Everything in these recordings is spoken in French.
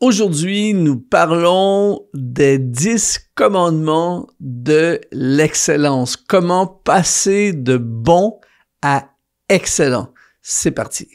Aujourd'hui, nous parlons des 10 commandements de l'excellence. Comment passer de bon à excellent. C'est parti.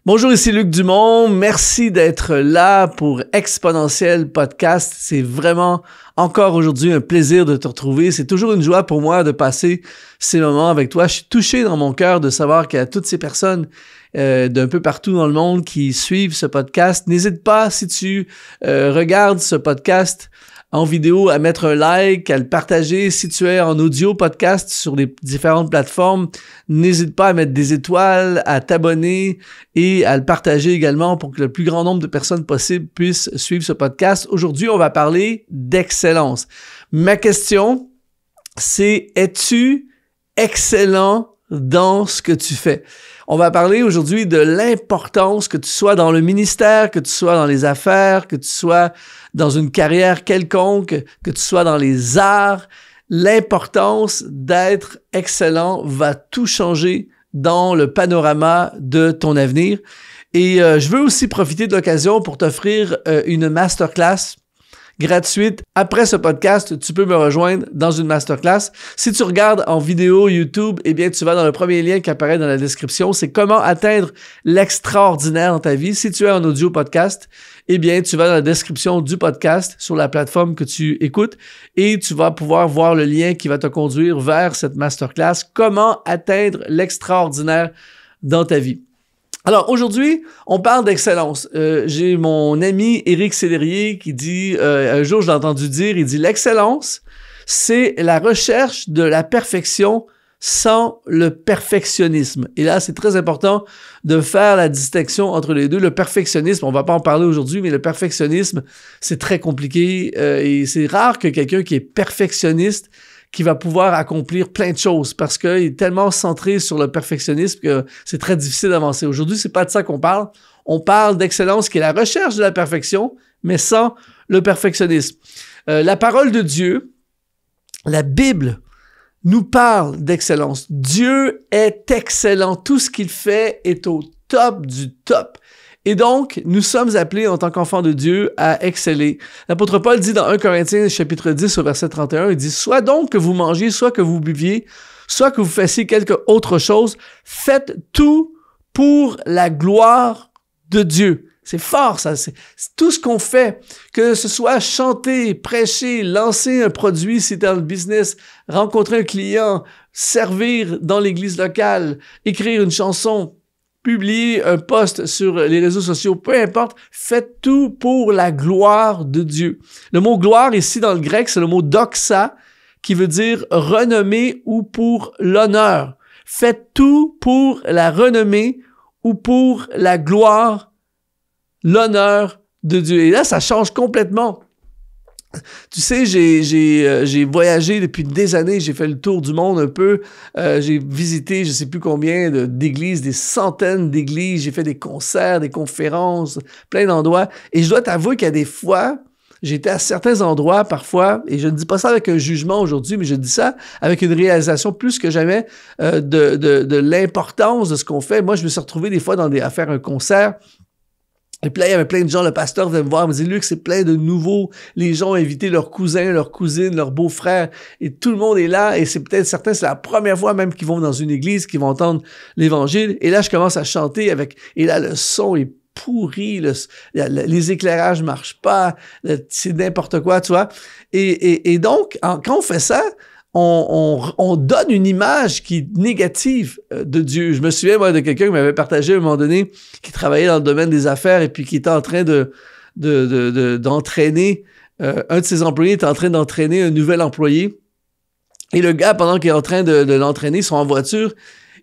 Bonjour, ici Luc Dumont. Merci d'être là pour Exponentiel Podcast. C'est vraiment encore aujourd'hui un plaisir de te retrouver. C'est toujours une joie pour moi de passer ces moments avec toi. Je suis touché dans mon cœur de savoir qu'il y a toutes ces personnes d'un peu partout dans le monde qui suivent ce podcast. N'hésite pas, si tu regardes ce podcast en vidéo, à mettre un like, à le partager. Si tu es en audio podcast sur les différentes plateformes, n'hésite pas à mettre des étoiles, à t'abonner et à le partager également pour que le plus grand nombre de personnes possible puissent suivre ce podcast. Aujourd'hui, on va parler d'excellence. Ma question, c'est: es-tu excellent dans ce que tu fais? On va parler aujourd'hui de l'importance, que tu sois dans le ministère, que tu sois dans les affaires, que tu sois dans une carrière quelconque, que tu sois dans les arts. L'importance d'être excellent va tout changer dans le panorama de ton avenir. Et je veux aussi profiter de l'occasion pour t'offrir une masterclass gratuite. Après ce podcast, tu peux me rejoindre dans une masterclass. Si tu regardes en vidéo YouTube, eh bien, tu vas dans le premier lien qui apparaît dans la description. C'est comment atteindre l'extraordinaire dans ta vie. Si tu es en audio podcast, eh bien, tu vas dans la description du podcast sur la plateforme que tu écoutes et tu vas pouvoir voir le lien qui va te conduire vers cette masterclass. Comment atteindre l'extraordinaire dans ta vie. Alors, aujourd'hui, on parle d'excellence. J'ai mon ami Éric Sellerier qui dit, un jour je l'ai entendu dire, il dit: l'excellence, c'est la recherche de la perfection sans le perfectionnisme. Et là, c'est très important de faire la distinction entre les deux. Le perfectionnisme, on va pas en parler aujourd'hui, mais le perfectionnisme, c'est très compliqué et c'est rare que quelqu'un qui est perfectionniste qui va pouvoir accomplir plein de choses parce qu'il est tellement centré sur le perfectionnisme que c'est très difficile d'avancer. Aujourd'hui, c'est pas de ça qu'on parle. On parle d'excellence qui est la recherche de la perfection, mais sans le perfectionnisme. La parole de Dieu, la Bible, nous parle d'excellence. Dieu est excellent. Tout ce qu'il fait est au top du top. Et donc, nous sommes appelés en tant qu'enfants de Dieu à exceller. L'apôtre Paul dit dans 1 Corinthiens chapitre 10 au verset 31, il dit: « Soit donc que vous mangiez, soit que vous buviez, soit que vous fassiez quelque autre chose, faites tout pour la gloire de Dieu. » C'est fort, ça. C'est tout ce qu'on fait, que ce soit chanter, prêcher, lancer un produit si tu es dans le business, rencontrer un client, servir dans l'église locale, écrire une chanson, publier un post sur les réseaux sociaux, peu importe, faites tout pour la gloire de Dieu. Le mot gloire ici dans le grec, c'est le mot doxa, qui veut dire renommée ou pour l'honneur. Faites tout pour la renommée ou pour la gloire, l'honneur de Dieu. Et là, ça change complètement. Tu sais, j'ai voyagé depuis des années, j'ai fait le tour du monde un peu, j'ai visité je sais plus combien d'églises, des centaines d'églises, j'ai fait des concerts, des conférences, plein d'endroits, et je dois t'avouer qu'il y a des fois, j'étais à certains endroits parfois, et je ne dis pas ça avec un jugement aujourd'hui, mais je dis ça avec une réalisation plus que jamais de l'importance de ce qu'on fait. Moi, je me suis retrouvé des fois à faire un concert. Et puis là, il y avait plein de gens, le pasteur venait me voir, il me dit: « Luc, c'est plein de nouveaux. Les gens ont invité leurs cousins, leurs cousines, leurs beaux-frères, et tout le monde est là, et c'est peut-être certains, c'est la première fois même qu'ils vont dans une église, qu'ils vont entendre l'Évangile. » Et là, je commence à chanter et là, le son est pourri, les éclairages marchent pas, c'est n'importe quoi, tu vois. Et donc, quand on fait ça, on donne une image qui est négative de Dieu. Je me souviens, moi, de quelqu'un qui m'avait partagé à un moment donné, qui travaillait dans le domaine des affaires et puis qui était en train d'entraîner, un de ses employés était en train d'entraîner un nouvel employé. Et le gars, pendant qu'il est en train de l'entraîner, ils sont en voiture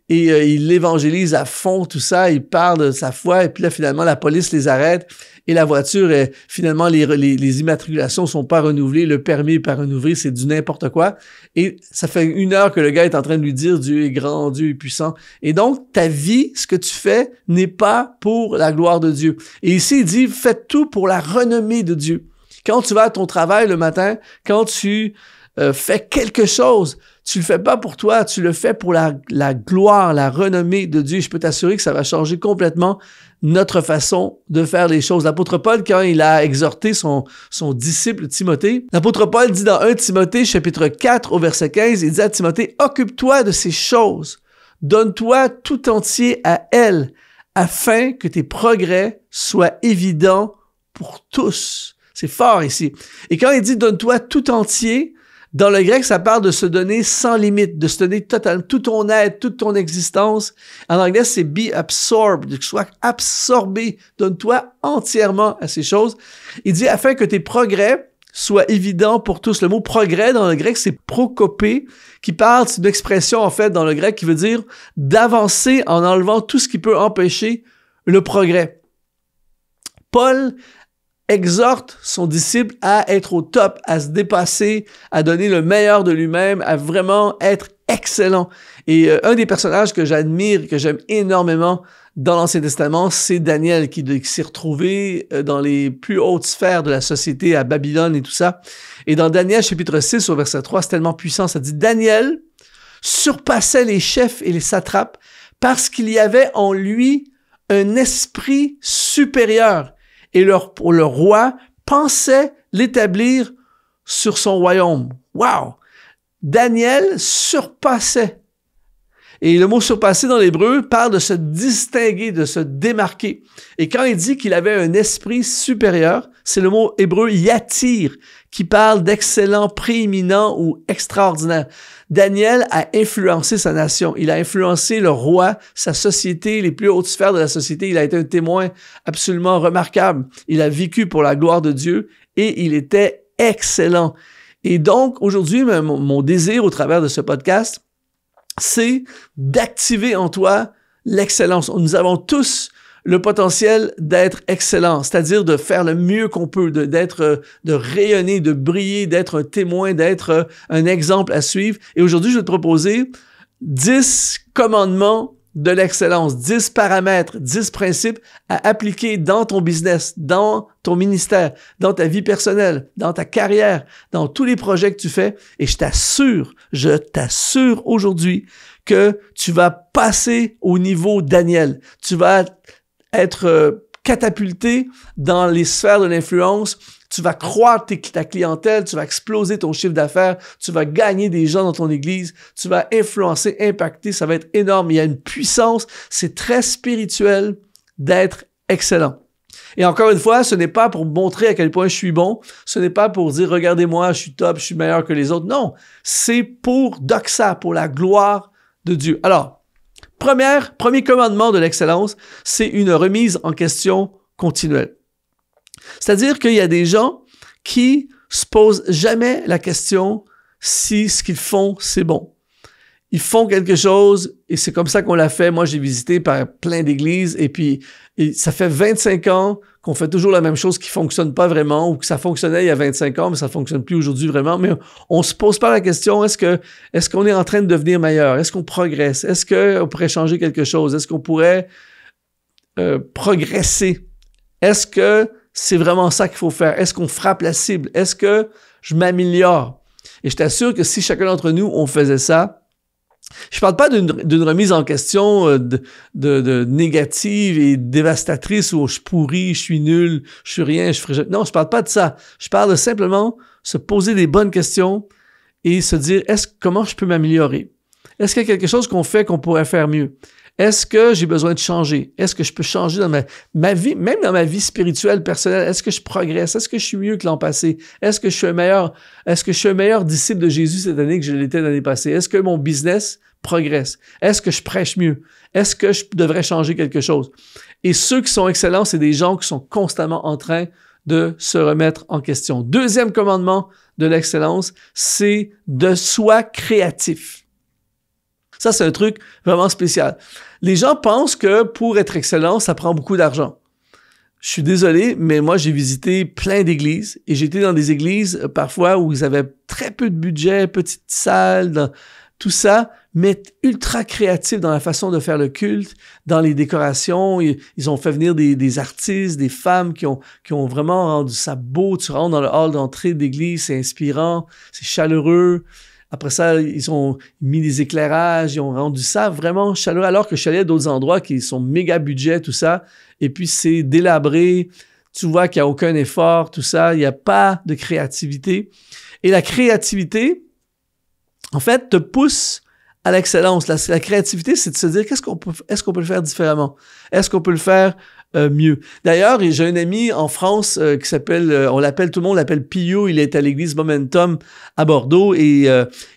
et il l'évangélise à fond, tout ça, il parle de sa foi, et puis là, finalement, la police les arrête, et la voiture, finalement, les immatriculations sont pas renouvelées, le permis est pas renouvelé, c'est du n'importe quoi, et ça fait 1 heure que le gars est en train de lui dire: Dieu est grand, Dieu est puissant, et donc, ta vie, ce que tu fais, n'est pas pour la gloire de Dieu. Et ici, il dit: faites tout pour la renommée de Dieu. Quand tu vas à ton travail le matin, quand tu fais quelque chose. Tu le fais pas pour toi, tu le fais pour la gloire, la renommée de Dieu. Je peux t'assurer que ça va changer complètement notre façon de faire les choses. L'apôtre Paul, quand il a exhorté son disciple Timothée, l'apôtre Paul dit dans 1 Timothée, chapitre 4, au verset 15, il dit à Timothée, « Occupe-toi de ces choses, donne-toi tout entier à elles, afin que tes progrès soient évidents pour tous. » C'est fort ici. Et quand il dit « donne-toi tout entier », dans le grec, ça parle de se donner sans limite, de se donner totalement, tout ton être, toute ton existence. En anglais, c'est be absorbed, que tu sois absorbé. Donne-toi entièrement à ces choses. Il dit, afin que tes progrès soient évidents pour tous. Le mot progrès dans le grec, c'est prokopé, qui parle d'une expression, en fait, dans le grec, qui veut dire d'avancer en enlevant tout ce qui peut empêcher le progrès. Paul exhorte son disciple à être au top, à se dépasser, à donner le meilleur de lui-même, à vraiment être excellent. Et un des personnages que j'admire, que j'aime énormément dans l'Ancien Testament, c'est Daniel qui s'est retrouvé dans les plus hautes sphères de la société à Babylone et tout ça. Et dans Daniel chapitre 6 au verset 3, c'est tellement puissant, ça dit « Daniel surpassait les chefs et les satrapes parce qu'il y avait en lui un esprit supérieur. » Et le roi pensait l'établir sur son royaume. Wow! Daniel surpassait. Et le mot surpasser dans l'hébreu parle de se distinguer, de se démarquer. Et quand il dit qu'il avait un esprit supérieur, c'est le mot hébreu yatir, qui parle d'excellent, prééminent ou extraordinaire. Daniel a influencé sa nation. Il a influencé le roi, sa société, les plus hautes sphères de la société. Il a été un témoin absolument remarquable. Il a vécu pour la gloire de Dieu et il était excellent. Et donc, aujourd'hui, mon désir au travers de ce podcast, c'est d'activer en toi l'excellence. Nous avons tous le potentiel d'être excellent, c'est-à-dire de faire le mieux qu'on peut, de rayonner, de briller, d'être un témoin, d'être un exemple à suivre. Et aujourd'hui, je vais te proposer 10 commandements de l'excellence, 10 paramètres, 10 principes à appliquer dans ton business, dans ton ministère, dans ta vie personnelle, dans ta carrière, dans tous les projets que tu fais. Et je t'assure aujourd'hui que tu vas passer au niveau Daniel. Tu vas être catapulté dans les sphères de l'influence, tu vas croître ta clientèle, tu vas exploser ton chiffre d'affaires, tu vas gagner des gens dans ton église, tu vas influencer, impacter, ça va être énorme. Il y a une puissance, c'est très spirituel d'être excellent. Et encore une fois, ce n'est pas pour montrer à quel point je suis bon, ce n'est pas pour dire « Regardez-moi, je suis top, je suis meilleur que les autres ». Non, c'est pour doxa, pour la gloire de Dieu. Alors, premier commandement de l'excellence, c'est une remise en question continuelle. C'est-à-dire qu'il y a des gens qui se posent jamais la question si ce qu'ils font, c'est bon. Ils font quelque chose et c'est comme ça qu'on l'a fait. Moi, j'ai visité par plein d'églises et ça fait 25 ans qu'on fait toujours la même chose qui fonctionne pas vraiment ou que ça fonctionnait il y a 25 ans, mais ça fonctionne plus aujourd'hui vraiment. Mais on se pose pas la question, est-ce qu'on est en train de devenir meilleur? Est-ce qu'on progresse? Est-ce qu'on pourrait changer quelque chose? Est-ce qu'on pourrait progresser? Est-ce que c'est vraiment ça qu'il faut faire? Est-ce qu'on frappe la cible? Est-ce que je m'améliore? Et je t'assure que si chacun d'entre nous, on faisait ça, je parle pas d'une remise en question de négative et dévastatrice où je suis pourri, je suis nul, je suis rien, je ferai jamais. Non, je parle pas de ça. Je parle de simplement se poser des bonnes questions et se dire, comment je peux m'améliorer? Est-ce qu'il y a quelque chose qu'on fait qu'on pourrait faire mieux? Est-ce que j'ai besoin de changer? Est-ce que je peux changer dans ma vie, même dans ma vie spirituelle, personnelle? Est-ce que je progresse? Est-ce que je suis mieux que l'an passé? Est-ce que je suis un meilleur disciple de Jésus cette année que je l'étais l'année passée? Est-ce que mon business progresse? Est-ce que je prêche mieux? Est-ce que je devrais changer quelque chose? Et ceux qui sont excellents, c'est des gens qui sont constamment en train de se remettre en question. Deuxième commandement de l'excellence, c'est de soi créatif. Ça, c'est un truc vraiment spécial. Les gens pensent que pour être excellent, ça prend beaucoup d'argent. Je suis désolé, mais moi, j'ai visité plein d'églises et j'ai été dans des églises parfois où ils avaient très peu de budget, petite salle, tout ça, mais ultra créatif dans la façon de faire le culte, dans les décorations. Ils ont fait venir des artistes, des femmes qui ont vraiment rendu ça beau. Tu rentres dans le hall d'entrée d'église, c'est inspirant, c'est chaleureux. Après ça, ils ont mis des éclairages, ils ont rendu ça vraiment chaleureux, alors que je suis allé à d'autres endroits qui sont méga budget, tout ça, et puis c'est délabré, tu vois qu'il n'y a aucun effort, tout ça, il n'y a pas de créativité. Et la créativité, en fait, te pousse à l'excellence. La créativité, c'est de se dire, est-ce qu'on peut le faire différemment? Est-ce qu'on peut le faire mieux? D'ailleurs, j'ai un ami en France qui s'appelle, tout le monde l'appelle Pio, il est à l'église Momentum à Bordeaux et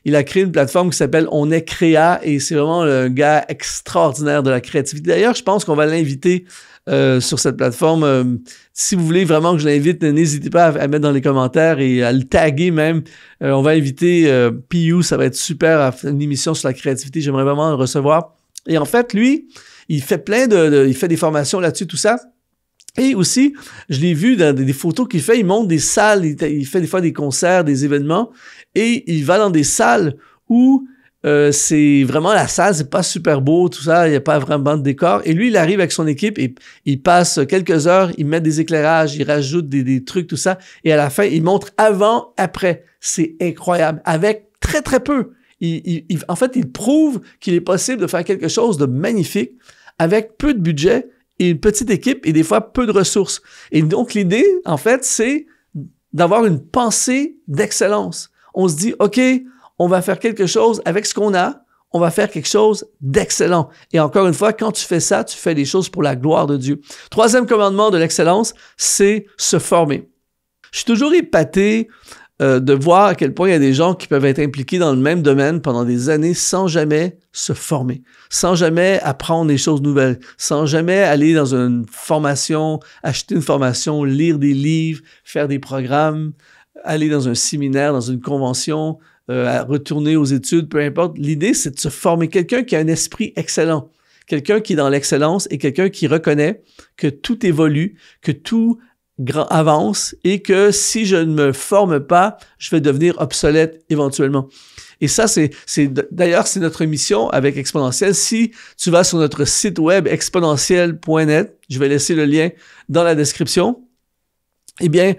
il a créé une plateforme qui s'appelle On est créa et c'est vraiment un gars extraordinaire de la créativité. D'ailleurs, je pense qu'on va l'inviter sur cette plateforme. Si vous voulez vraiment que je l'invite, n'hésitez pas à mettre dans les commentaires et à le taguer même. On va inviter Piu, ça va être super à faire une émission sur la créativité. J'aimerais vraiment le recevoir. Et en fait, lui, il fait il fait des formations là-dessus, tout ça. Et aussi, je l'ai vu dans des photos qu'il fait, il monte des salles, il fait des fois des concerts, des événements, et il va dans des salles où c'est vraiment la salle, c'est pas super beau, tout ça, il n'y a pas vraiment de décor. Et lui, il arrive avec son équipe et il passe quelques heures, il met des éclairages, il rajoute des trucs, tout ça. Et à la fin, il montre avant, après. C'est incroyable. Avec très, très peu. En fait, il prouve qu'il est possible de faire quelque chose de magnifique avec peu de budget et une petite équipe et des fois peu de ressources. Et donc, l'idée, en fait, c'est d'avoir une pensée d'excellence. On se dit, OK, on va faire quelque chose avec ce qu'on a, on va faire quelque chose d'excellent. Et encore une fois, quand tu fais ça, tu fais des choses pour la gloire de Dieu. Troisième commandement de l'excellence, c'est se former. Je suis toujours épaté de voir à quel point il y a des gens qui peuvent être impliqués dans le même domaine pendant des années sans jamais se former, sans jamais apprendre des choses nouvelles, sans jamais aller dans une formation, acheter une formation, lire des livres, faire des programmes, aller dans un séminaire, dans une convention, à retourner aux études, peu importe. L'idée, c'est de se former. Quelqu'un qui a un esprit excellent, quelqu'un qui est dans l'excellence et quelqu'un qui reconnaît que tout évolue, que tout avance et que si je ne me forme pas, je vais devenir obsolète éventuellement. Et ça, d'ailleurs, c'est notre mission avec Exponentiel. Si tu vas sur notre site web exponentiel.net, je vais laisser le lien dans la description, eh bien,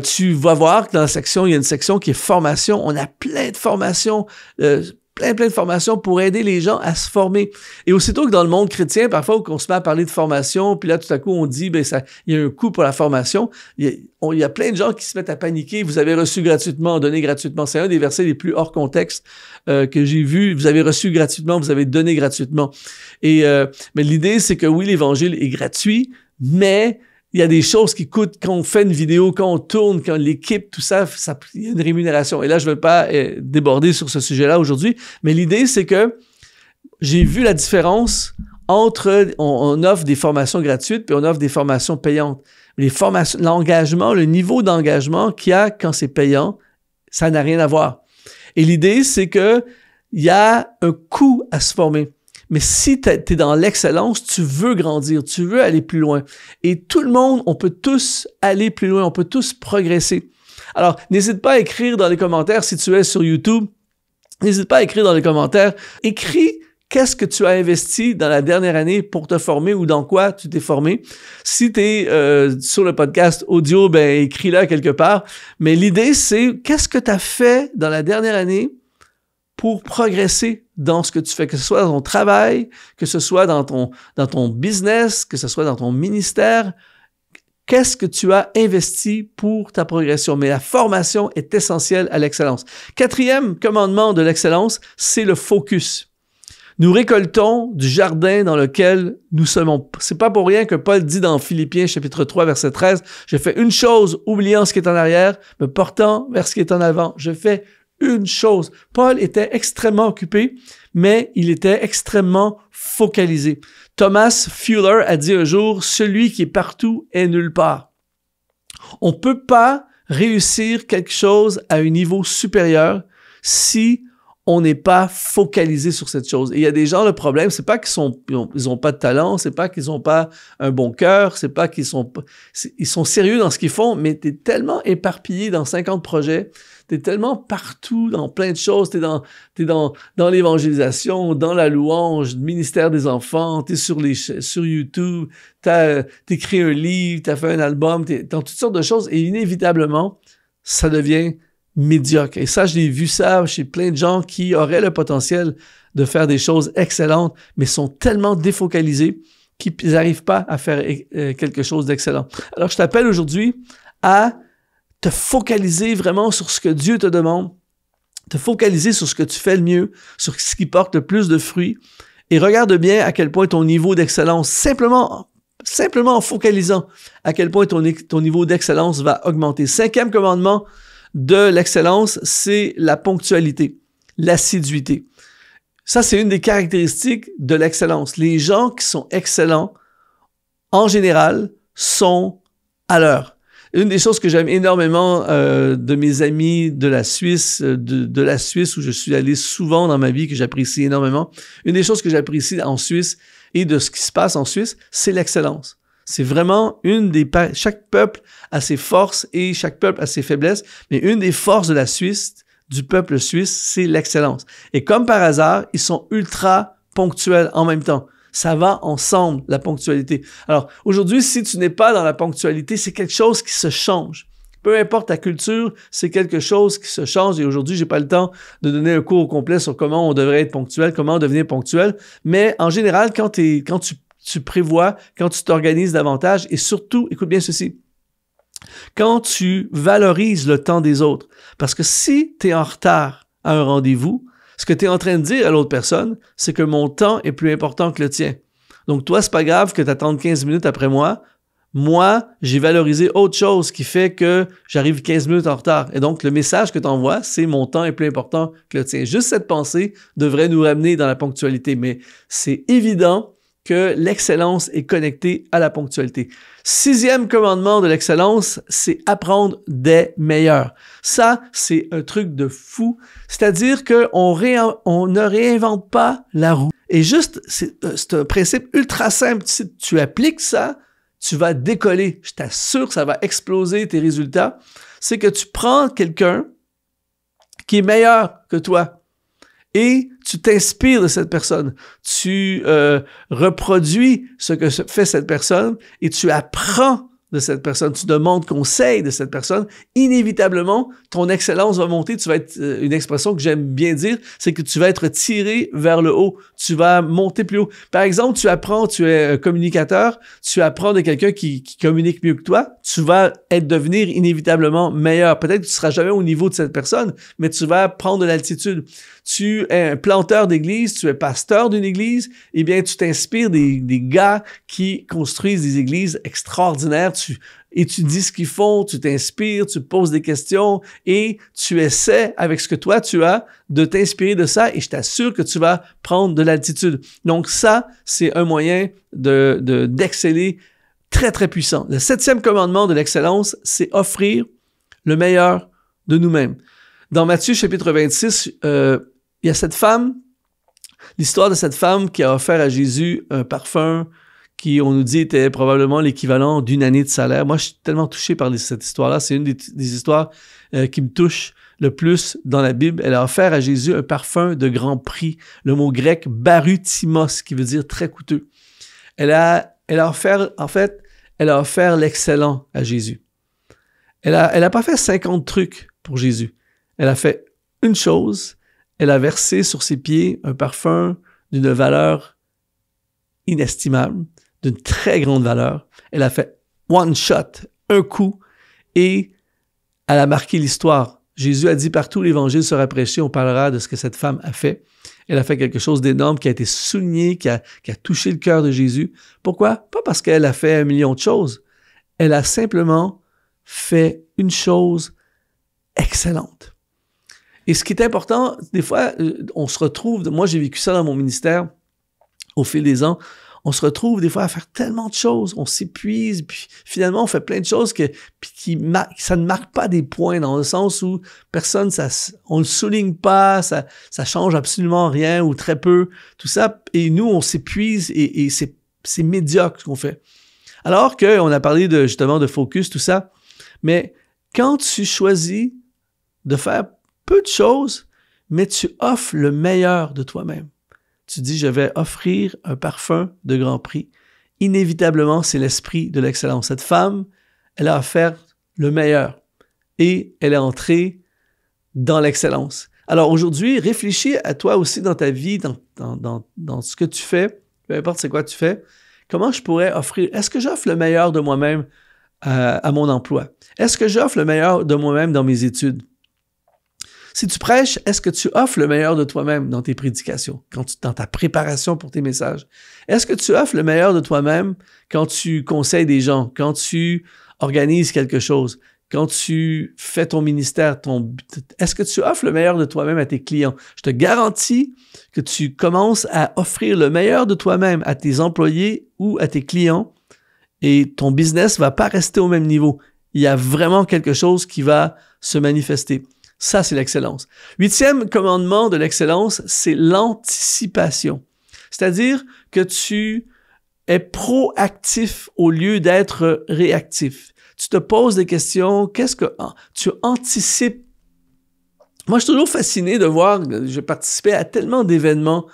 tu vas voir que dans la section, il y a une section qui est formation. On a plein de formations, plein de formations pour aider les gens à se former. Et aussitôt que dans le monde chrétien, parfois, on se met à parler de formation, puis là, tout à coup, on dit, il y a un coût pour la formation. Il y a plein de gens qui se mettent à paniquer. Vous avez reçu gratuitement, donné gratuitement. C'est un des versets les plus hors contexte que j'ai vu. Vous avez reçu gratuitement, vous avez donné gratuitement. Mais l'idée, c'est que oui, l'Évangile est gratuit, mais il y a des choses qui coûtent quand on fait une vidéo, quand on tourne, quand l'équipe, tout ça, il y a une rémunération. Et là, je ne veux pas déborder sur ce sujet-là aujourd'hui, mais l'idée, c'est que j'ai vu la différence entre, on offre des formations gratuites puis on offre des formations payantes. Les formations, l'engagement, le niveau d'engagement qu'il y a quand c'est payant, ça n'a rien à voir. Et l'idée, c'est que il y a un coût à se former. Mais si tu es dans l'excellence, tu veux grandir, tu veux aller plus loin. Et tout le monde, on peut tous aller plus loin, on peut tous progresser. Alors, n'hésite pas à écrire dans les commentaires si tu es sur YouTube. N'hésite pas à écrire dans les commentaires. Écris qu'est-ce que tu as investi dans la dernière année pour te former ou dans quoi tu t'es formé. Si tu es sur le podcast audio, écris-le quelque part. Mais l'idée, c'est qu'est-ce que tu as fait dans la dernière année pour progresser dans ce que tu fais, que ce soit dans ton travail, que ce soit dans ton business, que ce soit dans ton ministère. Qu'est-ce que tu as investi pour ta progression? Mais la formation est essentielle à l'excellence. Quatrième commandement de l'excellence, c'est le focus. Nous récoltons du jardin dans lequel nous semons. C'est pas pour rien que Paul dit dans Philippiens chapitre 3 verset 13, « Je fais une chose, oubliant ce qui est en arrière, me portant vers ce qui est en avant. Je fais une chose. » Paul était extrêmement occupé, mais il était extrêmement focalisé. Thomas Fuller a dit un jour, « Celui qui est partout est nulle part. » On peut pas réussir quelque chose à un niveau supérieur si on n'est pas focalisé sur cette chose. Et il y a des gens, le problème, c'est pas ils ont pas de talent, c'est pas qu'ils ont pas un bon cœur, c'est pas ils sont sérieux dans ce qu'ils font, mais t'es tellement éparpillé dans 50 projets, t'es tellement partout dans plein de choses, t'es dans l'évangélisation, dans la louange, le ministère des enfants, t'es sur YouTube, t'écris un livre, t'as fait un album, t'es dans toutes sortes de choses, et inévitablement, ça devient médiocre. Et ça, je l'ai vu ça chez plein de gens qui auraient le potentiel de faire des choses excellentes, mais sont tellement défocalisés qu'ils n'arrivent pas à faire quelque chose d'excellent. Alors, je t'appelle aujourd'hui à te focaliser vraiment sur ce que Dieu te demande, te focaliser sur ce que tu fais le mieux, sur ce qui porte le plus de fruits, et regarde bien à quel point ton niveau d'excellence, simplement en focalisant à quel point ton niveau d'excellence va augmenter. 5e commandement de l'excellence, c'est la ponctualité, l'assiduité. Ça, c'est une des caractéristiques de l'excellence. Les gens qui sont excellents, en général, sont à l'heure. Une des choses que j'aime énormément de mes amis de la Suisse, de la Suisse où je suis allé souvent dans ma vie, que j'apprécie énormément, une des choses que j'apprécie en Suisse et de ce qui se passe en Suisse, c'est l'excellence. C'est vraiment chaque peuple a ses forces et chaque peuple a ses faiblesses, mais une des forces de la Suisse, du peuple suisse, c'est l'excellence. Et comme par hasard, ils sont ultra ponctuels en même temps. Ça va ensemble, la ponctualité. Alors, aujourd'hui, si tu n'es pas dans la ponctualité, c'est quelque chose qui se change. Peu importe ta culture, c'est quelque chose qui se change. Et aujourd'hui, j'ai pas le temps de donner un cours complet sur comment on devrait être ponctuel, comment devenir ponctuel. Mais en général, quand tu prévois, quand tu t'organises davantage, et surtout, écoute bien ceci, quand tu valorises le temps des autres. Parce que si tu es en retard à un rendez-vous, ce que tu es en train de dire à l'autre personne, c'est que mon temps est plus important que le tien. Donc toi, c'est pas grave que tu attendes 15 minutes après moi. Moi, j'ai valorisé autre chose qui fait que j'arrive 15 minutes en retard. Et donc, le message que tu envoies, c'est mon temps est plus important que le tien. Juste cette pensée devrait nous ramener dans la ponctualité. Mais c'est évident que l'excellence est connectée à la ponctualité. 6e commandement de l'excellence, c'est apprendre des meilleurs. Ça, c'est un truc de fou. C'est-à-dire qu'on ne réinvente pas la roue. Et juste, c'est un principe ultra simple. Si tu appliques ça, tu vas décoller. Je t'assure que ça va exploser tes résultats. C'est que tu prends quelqu'un qui est meilleur que toi et tu t'inspires de cette personne. Tu reproduis ce que fait cette personne et tu apprends de cette personne. Tu demandes conseil de cette personne. Inévitablement, ton excellence va monter. Tu vas être, une expression que j'aime bien dire, c'est que tu vas être tiré vers le haut. Tu vas monter plus haut. Par exemple, tu es un communicateur, tu apprends de quelqu'un qui communique mieux que toi, tu vas devenir inévitablement meilleur. Peut-être que tu ne seras jamais au niveau de cette personne, mais tu vas prendre de l'altitude. Tu es un planteur d'église, tu es pasteur d'une église, eh bien, tu t'inspires des gars qui construisent des églises extraordinaires. Tu étudies ce qu'ils font, tu t'inspires, tu poses des questions et tu essaies, avec ce que toi tu as, de t'inspirer de ça et je t'assure que tu vas prendre de l'altitude. Donc ça, c'est un moyen d'exceller très, très puissant. Le 7e commandement de l'excellence, c'est offrir le meilleur de nous-mêmes. Dans Matthieu chapitre 26, il y a cette femme, l'histoire de cette femme qui a offert à Jésus un parfum qui, on nous dit, était probablement l'équivalent d'une année de salaire. Moi, je suis tellement touché par cette histoire-là. C'est une des histoires qui me touche le plus dans la Bible. Elle a offert à Jésus un parfum de grand prix. Le mot grec « barutimos » qui veut dire très coûteux. Elle a offert l'excellent à Jésus. Elle a pas fait 50 trucs pour Jésus. Elle a fait une chose. Elle a versé sur ses pieds un parfum d'une valeur inestimable, d'une très grande valeur. Elle a fait one shot, un coup, et elle a marqué l'histoire. Jésus a dit partout l'Évangile sera prêché, on parlera de ce que cette femme a fait. Elle a fait quelque chose d'énorme qui a été souligné, qui a touché le cœur de Jésus. Pourquoi? Pas parce qu'elle a fait 1 million de choses. Elle a simplement fait une chose excellente. Et ce qui est important, des fois, on se retrouve, moi j'ai vécu ça dans mon ministère au fil des ans, on se retrouve des fois à faire tellement de choses, on s'épuise, puis finalement on fait plein de choses ça ne marque pas des points dans le sens où personne, on le souligne pas, ça change absolument rien ou très peu, tout ça, et nous on s'épuise et c'est médiocre ce qu'on fait. Alors qu'on a parlé justement de focus, tout ça, mais quand tu choisis de faire peu de choses, mais tu offres le meilleur de toi-même. Tu dis, je vais offrir un parfum de grand prix. Inévitablement, c'est l'esprit de l'excellence. Cette femme, elle a offert le meilleur et elle est entrée dans l'excellence. Alors aujourd'hui, réfléchis à toi aussi dans ta vie, dans ce que tu fais, peu importe c'est quoi tu fais, comment je pourrais offrir, est-ce que j'offre le meilleur de moi-même à mon emploi? Est-ce que j'offre le meilleur de moi-même dans mes études? Si tu prêches, est-ce que tu offres le meilleur de toi-même dans tes prédications, dans ta préparation pour tes messages? Est-ce que tu offres le meilleur de toi-même quand tu conseilles des gens, quand tu organises quelque chose, quand tu fais ton ministère? Est-ce que tu offres le meilleur de toi-même à tes clients? Je te garantis que tu commences à offrir le meilleur de toi-même à tes employés ou à tes clients et ton business ne va pas rester au même niveau. Il y a vraiment quelque chose qui va se manifester. Ça, c'est l'excellence. 8e commandement de l'excellence, c'est l'anticipation. C'est-à-dire que tu es proactif au lieu d'être réactif. Tu te poses des questions, tu anticipes. Moi, je suis toujours fasciné de voir, j'ai participé à tellement d'événements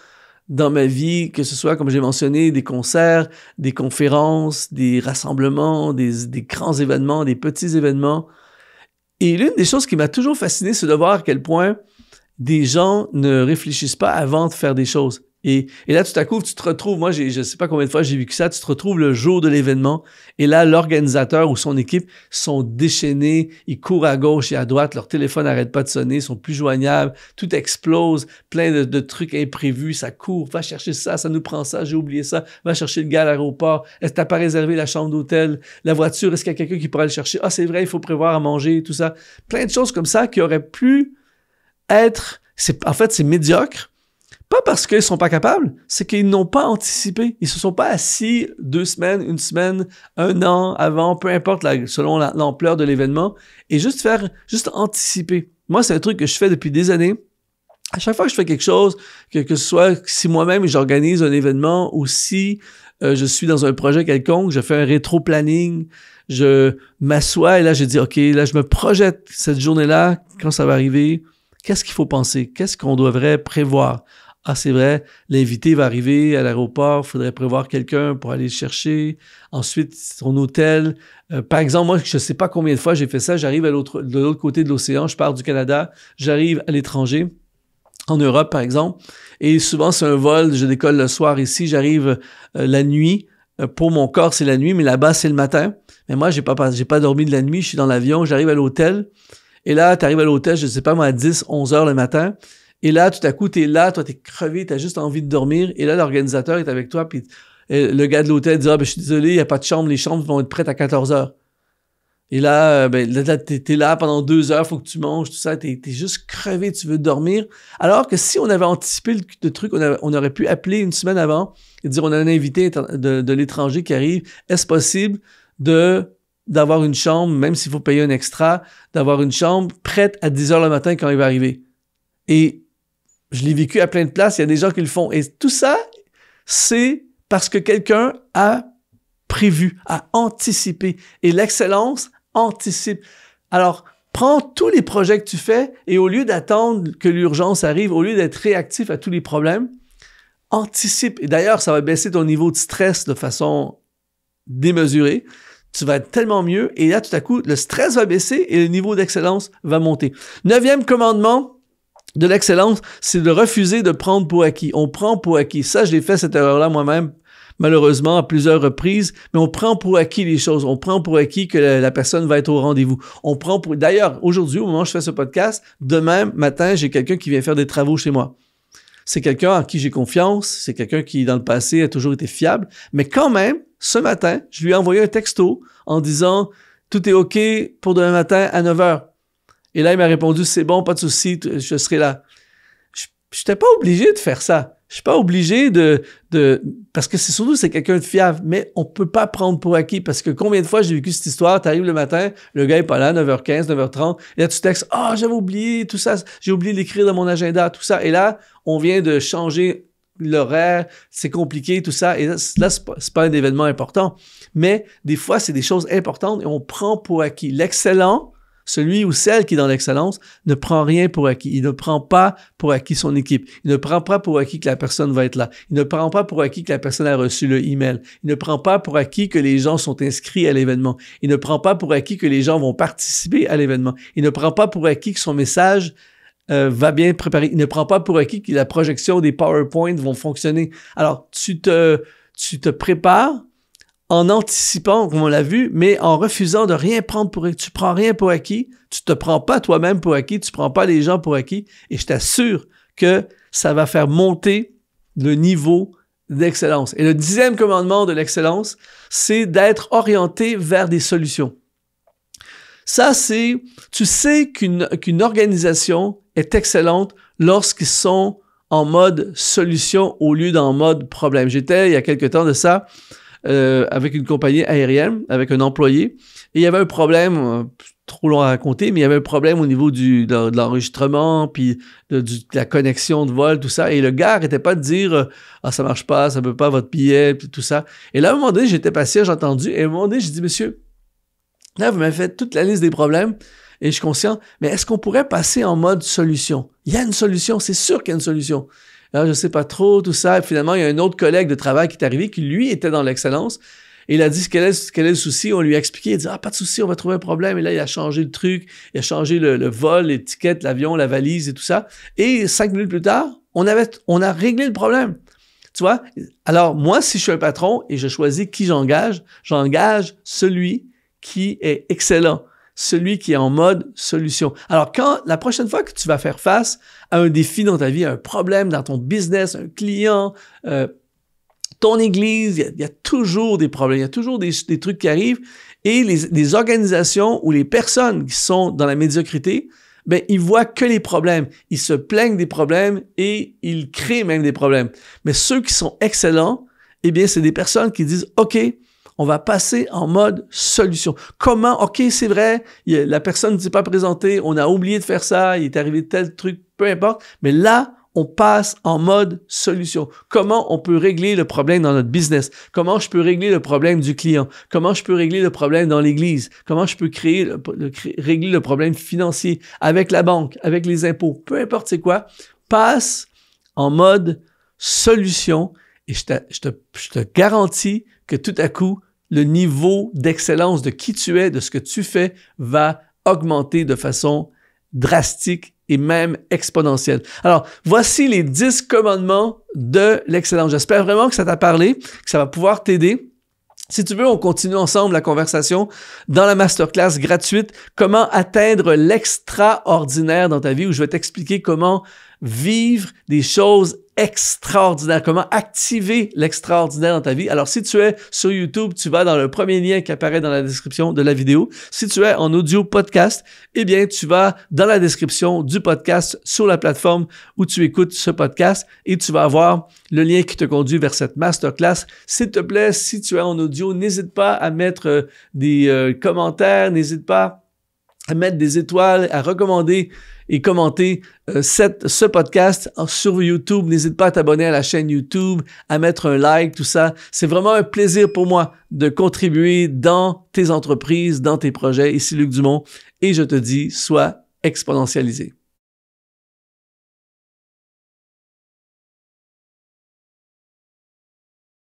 dans ma vie, que ce soit, comme j'ai mentionné, des concerts, des conférences, des rassemblements, des grands événements, des petits événements. Et l'une des choses qui m'a toujours fasciné, c'est de voir à quel point des gens ne réfléchissent pas avant de faire des choses. Et là, tout à coup, tu te retrouves, moi, je ne sais pas combien de fois j'ai vécu ça, tu te retrouves le jour de l'événement, et là, l'organisateur ou son équipe sont déchaînés, ils courent à gauche et à droite, leur téléphone n'arrête pas de sonner, ils sont plus joignables, tout explose, plein de trucs imprévus, ça court, va chercher ça nous prend ça, j'ai oublié ça, va chercher le gars à l'aéroport, est-ce que t'as pas réservé la chambre d'hôtel, la voiture, est-ce qu'il y a quelqu'un qui pourra le chercher? Ah, c'est vrai, il faut prévoir à manger, tout ça. Plein de choses comme ça qui auraient pu être, en fait, c'est médiocre. Pas parce qu'ils ne sont pas capables, c'est qu'ils n'ont pas anticipé. Ils ne se sont pas assis 2 semaines, 1 semaine, 1 an avant, peu importe selon l'ampleur de l'événement, et juste anticiper. Moi, c'est un truc que je fais depuis des années. À chaque fois que je fais quelque chose, que ce soit si moi-même j'organise un événement ou si je suis dans un projet quelconque, je fais un rétro-planning, je m'assois et là, je dis, OK, là, je me projette cette journée-là, quand ça va arriver, qu'est-ce qu'il faut penser? Qu'est-ce qu'on devrait prévoir? Ah, c'est vrai, l'invité va arriver à l'aéroport, il faudrait prévoir quelqu'un pour aller le chercher. Ensuite, son hôtel. Par exemple, moi, je ne sais pas combien de fois j'ai fait ça. J'arrive de l'autre côté de l'océan, je pars du Canada, j'arrive à l'étranger, en Europe, par exemple. Et souvent, c'est un vol, je décolle le soir ici, j'arrive la nuit. Pour mon corps, c'est la nuit, mais là-bas, c'est le matin. Mais moi, j'ai pas dormi de la nuit, je suis dans l'avion, j'arrive à l'hôtel. Et là, tu arrives à l'hôtel, je ne sais pas moi, à 10, 11 heures le matin. Et là, tout à coup, tu es là, toi, tu es crevé, tu as juste envie de dormir. Et là, l'organisateur est avec toi, puis le gars de l'hôtel dit « Ah, ben, je suis désolé, il n'y a pas de chambre, les chambres vont être prêtes à 14 heures. » Et là, tu es là pendant 2 heures, il faut que tu manges, tout ça, tu es juste crevé, tu veux dormir. Alors que si on avait anticipé le truc, on aurait pu appeler 1 semaine avant et dire « On a un invité de l'étranger qui arrive, est-ce possible d'avoir une chambre, même s'il faut payer un extra, d'avoir une chambre prête à 10 heures le matin quand il va arriver. » Et je l'ai vécu à plein de places, il y a des gens qui le font. Et tout ça, c'est parce que quelqu'un a prévu, a anticipé. Et l'excellence anticipe. Alors, prends tous les projets que tu fais et au lieu d'attendre que l'urgence arrive, au lieu d'être réactif à tous les problèmes, anticipe. Et d'ailleurs, ça va baisser ton niveau de stress de façon démesurée. Tu vas être tellement mieux. Et là, tout à coup, le stress va baisser et le niveau d'excellence va monter. 9e commandement de l'excellence, c'est de refuser de prendre pour acquis. On prend pour acquis. Ça, je l'ai fait cette erreur-là moi-même, malheureusement, à plusieurs reprises, mais on prend pour acquis les choses. On prend pour acquis que la personne va être au rendez-vous. D'ailleurs, aujourd'hui, au moment où je fais ce podcast, demain matin, j'ai quelqu'un qui vient faire des travaux chez moi. C'est quelqu'un en qui j'ai confiance, c'est quelqu'un qui, dans le passé, a toujours été fiable, mais quand même, ce matin, je lui ai envoyé un texto en disant « Tout est OK pour demain matin à 9 heures. » Et là, il m'a répondu « C'est bon, pas de souci, je serai là. » Je n'étais pas obligé de faire ça. Je suis pas obligé parce que c'est quelqu'un de fiable, mais on peut pas prendre pour acquis parce que combien de fois j'ai vécu cette histoire, t'arrives le matin, le gars est pas là, 9h15, 9h30, et là tu textes, j'avais oublié tout ça, j'ai oublié d'écrire dans mon agenda, tout ça, et là, on vient de changer l'horaire, c'est compliqué, tout ça, et là, c'est pas un événement important, mais des fois, c'est des choses importantes et on prend pour acquis. L'excellent, celui ou celle qui est dans l'excellence, ne prend rien pour acquis. Il ne prend pas pour acquis son équipe. Il ne prend pas pour acquis que la personne va être là. Il ne prend pas pour acquis que la personne a reçu le email. Il ne prend pas pour acquis que les gens sont inscrits à l'événement. Il ne prend pas pour acquis que les gens vont participer à l'événement. Il ne prend pas pour acquis que son message va bien préparé. Il ne prend pas pour acquis que la projection des PowerPoint vont fonctionner. Alors, tu te prépares en anticipant, comme on l'a vu, mais en refusant de rien prendre pour acquis. Tu prends rien pour acquis, tu te prends pas toi-même pour acquis, tu prends pas les gens pour acquis, et je t'assure que ça va faire monter le niveau d'excellence. Et le 10e commandement de l'excellence, c'est d'être orienté vers des solutions. Ça, tu sais qu'une organisation est excellente lorsqu'ils sont en mode solution au lieu d'en mode problème. J'étais, il y a quelque temps de ça, avec une compagnie aérienne, avec un employé, et il y avait un problème, trop long à raconter, mais il y avait un problème au niveau de l'enregistrement, puis de la connexion de vol, tout ça, et le gars n'arrêtait pas de dire « Ah, ça marche pas, ça veut pas votre billet », puis tout ça. Et là, à un moment donné, j'étais patient, j'ai entendu, et à un moment donné, j'ai dit « Monsieur, là, vous m'avez fait toute la liste des problèmes, et je suis conscient, mais est-ce qu'on pourrait passer en mode solution? Il y a une solution, c'est sûr qu'il y a une solution. » Là, je sais pas trop, tout ça. Et finalement, il y a un autre collègue de travail qui est arrivé, qui lui était dans l'excellence. Et il a dit quel est le souci. On lui a expliqué. Il a dit, pas de souci, on va trouver un problème. Et là, il a changé le truc. Il a changé le vol, l'étiquette, l'avion, la valise et tout ça. Et 5 minutes plus tard, on a réglé le problème. Tu vois? Alors, moi, si je suis un patron et je choisis qui j'engage celui qui est excellent. Celui qui est en mode solution. Alors, la prochaine fois que tu vas faire face à un défi dans ta vie, un problème dans ton business, un client, ton église, il y a toujours des problèmes, il y a toujours des trucs qui arrivent et les organisations ou les personnes qui sont dans la médiocrité, ben, ils voient que les problèmes. Ils se plaignent des problèmes et ils créent même des problèmes. Mais ceux qui sont excellents, eh bien, c'est des personnes qui disent, OK, on va passer en mode solution. Comment? OK, c'est vrai, la personne ne s'est pas présentée, on a oublié de faire ça, il est arrivé tel truc, peu importe. Mais là, on passe en mode solution. Comment on peut régler le problème dans notre business? Comment je peux régler le problème du client? Comment je peux régler le problème dans l'église? Comment je peux régler le problème financier avec la banque, avec les impôts? Peu importe c'est quoi, passe en mode solution et je te garantis que tout à coup, le niveau d'excellence de qui tu es, de ce que tu fais, va augmenter de façon drastique et même exponentielle. Alors, voici les 10 commandements de l'excellence. J'espère vraiment que ça t'a parlé, que ça va pouvoir t'aider. Si tu veux, on continue ensemble la conversation dans la masterclass gratuite « Comment atteindre l'extraordinaire dans ta vie » où je vais t'expliquer comment vivre des choses extraordinaires, comment activer l'extraordinaire dans ta vie. Alors, si tu es sur YouTube, tu vas dans le premier lien qui apparaît dans la description de la vidéo. Si tu es en audio podcast, eh bien, tu vas dans la description du podcast sur la plateforme où tu écoutes ce podcast et tu vas avoir le lien qui te conduit vers cette masterclass. S'il te plaît, si tu es en audio, n'hésite pas à mettre des commentaires, n'hésite pas à mettre des étoiles, à recommander et commenter ce podcast sur YouTube. N'hésite pas à t'abonner à la chaîne YouTube, à mettre un like, tout ça. C'est vraiment un plaisir pour moi de contribuer dans tes entreprises, dans tes projets. Ici Luc Dumont et je te dis, sois exponentialisé.